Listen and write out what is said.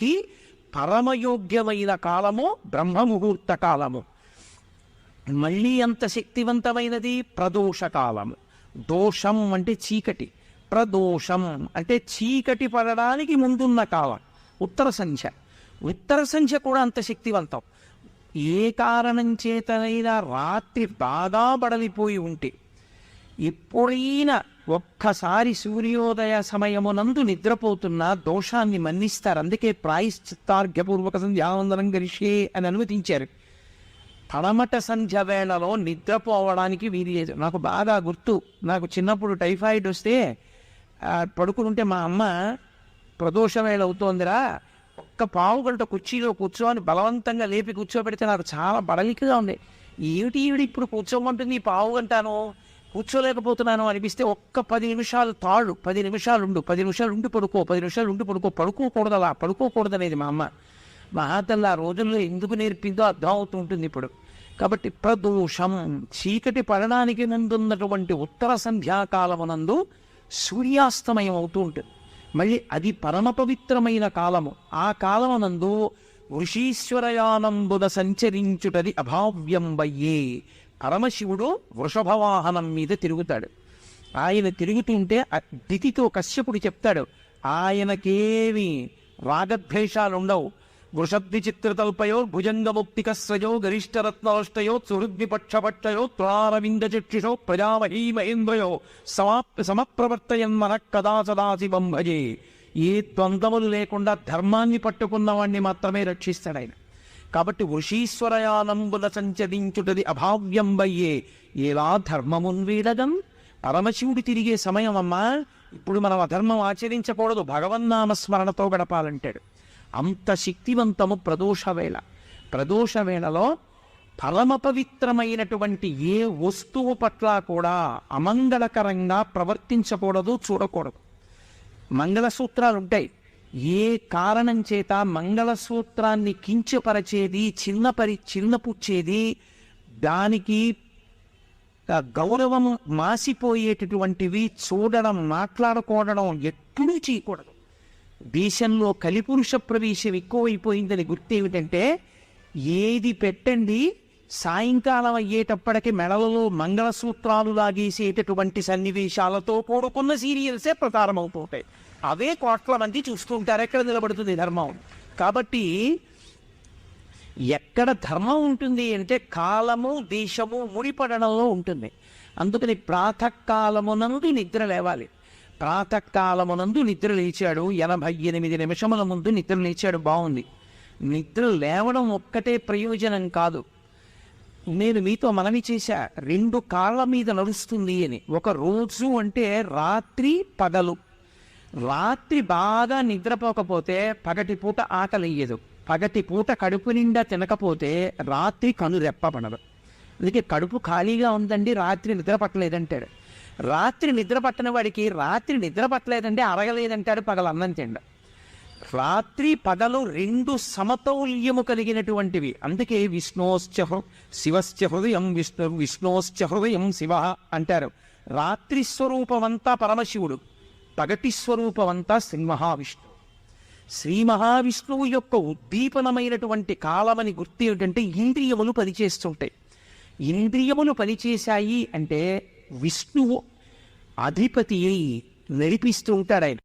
పడడానికి పరమయోగ్యమైన కాలము బ్రహ్మముహూర్త కాలము. మళ్ళీ అంత శక్తివంతమైనది ప్రదోషకాలము. దోషం అంటే చీకటి, ప్రదోషం అంటే చీకటి పడడానికి ముందున్న కాలం ఉత్తర సంధ్య. ఉత్తర సంధ్య కూడా అంత శక్తివంతం. ఏ కారణం చేతనైనా రాత్రి బాగా బడలిపోయి ఉంటే ఎప్పుడైనా ఒక్కసారి సూర్యోదయ సమయమునందు నిద్రపోతున్న దోషాన్ని మన్నిస్తారు. అందుకే ప్రాయశ్చిత్తార్ఘ్యపూర్వక సంధ్యావందనం గరిష్యే అని అనుమతించారు. పడమట సంధ్య వేళలో నిద్రపోవడానికి వీలు లేదు. నాకు బాగా గుర్తు, నాకు చిన్నప్పుడు టైఫాయిడ్ వస్తే పడుకునుంటే మా అమ్మ ప్రదోష వేళ అవుతోందిరా, ఒక్క పావు గంట కుర్చీలో కూర్చోని బలవంతంగా లేపి కూర్చోబెడితే నాకు చాలా బడలికగా ఉంది. ఏమిటి ఈవిడ ఇప్పుడు కూర్చోమంటుంది, పావు గంటను కూర్చోలేకపోతున్నాను అనిపిస్తే ఒక్క 10 నిమిషాలు తాళ్ళు, 10 నిమిషాలు ఉండు, 10 నిమిషాలు ఉండి పడుకో, 10 నిమిషాలు ఉండి పడుకో, పడుకోకూడదు, అలా పడుకోకూడదనేది మా అమ్మ. మహాతల్లి ఆ రోజుల్లో ఎందుకు నేర్పిందో అర్థం అవుతూ ఉంటుంది ఇప్పుడు. కాబట్టి ప్రదోషం చీకటి పడడానికి నందున్నటువంటి ఉత్తర సంధ్యాకాలమునందు సూర్యాస్తమయం అవుతూ ఉంటుంది. మళ్ళీ అది పరమ పవిత్రమైన కాలము. ఆ కాలమునందు వృషీశ్వరయానంబుద సంచరించుటది అభావ్యంబయ్యే. పరమశివుడు వృషభవాహనం మీద తిరుగుతాడు. ఆయన తిరుగుతుంటే దితితో కశ్యపుడు చెప్తాడు, ఆయనకేమి రాగద్వేషాలుండవు. వృషద్వి చిత్రతల్పయో భుజంగముక్తికస్రయో గరిష్టరత్నష్టయో సుహృద్విపక్షపక్షయో త్రారవింద చక్షుషో ప్రజామహీ మహేంద్రయో సమప్రవర్తయన్మన కదా సదాశివం భజే. ఏ ద్వంద్వములు లేకుండా ధర్మాన్ని పట్టుకున్నవాణ్ణి మాత్రమే రక్షిస్తాడు ఆయన. కాబట్టి వృషీశ్వరయానంబుల సంచరించుటది అభావ్యంబయ్యే. ఎలా ధర్మమున్ వీడగం, పరమశివుడు తిరిగే సమయం అమ్మా. ఇప్పుడు మనం అధర్మం ఆచరించకూడదు, భగవన్నామస్మరణతో గడపాలంటాడు. అంత శక్తివంతము ప్రదోషవేళ. ప్రదోషవేళలో పరమ పవిత్రమైనటువంటి ఏ వస్తువు పట్ల కూడా అమంగళకరంగా ప్రవర్తించకూడదు, చూడకూడదు. మంగళసూత్రాలు ఉంటాయి. ఏ కారణం చేత మంగళసూత్రాన్ని కించపరచేది, చిన్నపుచ్చేది, దానికి గౌరవం మాసిపోయేటటువంటివి చూడడం, మాట్లాడుకోవడం ఎప్పుడూ చేయకూడదు. దేశంలో కలిపురుష ప్రవేశం ఎక్కువైపోయిందని గుర్తేమిటంటే, ఏది పెట్టండి సాయంకాలం అయ్యేటప్పటికి మెడలలో మంగళసూత్రాలు లాగేసేటటువంటి సన్నివేశాలతో కూడుకున్న సీరియల్సే ప్రసారమవుతుంటాయి. అవే కోట్ల మంది చూస్తుంటారు. ఎక్కడ నిలబడుతుంది ధర్మం? కాబట్టి ఎక్కడ ధర్మం ఉంటుంది అంటే కాలము దేశము ముడిపడడంలో ఉంటుంది. అందుకని ప్రాతకాలమునందు నిద్ర లేవాలి. ప్రాతకాలమునందు నిద్ర లేచాడు, 88 నిమిషముల ముందు నిద్ర లేచాడు, బాగుంది. నిద్ర లేవడం ఒక్కటే ప్రయోజనం కాదు. నేను మీతో మనవి చేశా, 2 కాళ్ళ మీద నడుస్తుంది అని. ఒక రోజు అంటే రాత్రి పగలు. రాత్రి బాగా నిద్రపోకపోతే పగటి పూట ఆకలియ్యదు, పగటి పూట కడుపు నిండా తినకపోతే రాత్రి కనురెప్పబడదు. అందుకే కడుపు ఖాళీగా ఉందండి రాత్రి నిద్ర పట్టలేదంటాడు. రాత్రి నిద్ర పట్టని వాడికి రాత్రి నిద్ర పట్టలేదంటే అరగలేదంటాడు పగలు అన్నం తిండ. రాత్రి పగలు 2 సమతౌల్యము కలిగినటువంటివి. అందుకే శివశ్చ హృదయం విష్ణోశ్చ హృదయం శివ అంటారు. రాత్రి స్వరూపమంతా పరమశివుడు, పగటి స్వరూపమంతా శ్రీ మహావిష్ణువు. శ్రీ మహావిష్ణువు యొక్క ఉద్దీపనమైనటువంటి కాలమని గుర్తు ఏమిటంటే ఇంద్రియములు పనిచేస్తుంటాయి. ఇంద్రియములు పనిచేశాయి అంటే విష్ణువు అధిపతి అయి నడిపిస్తూ ఉంటాడు ఆయన.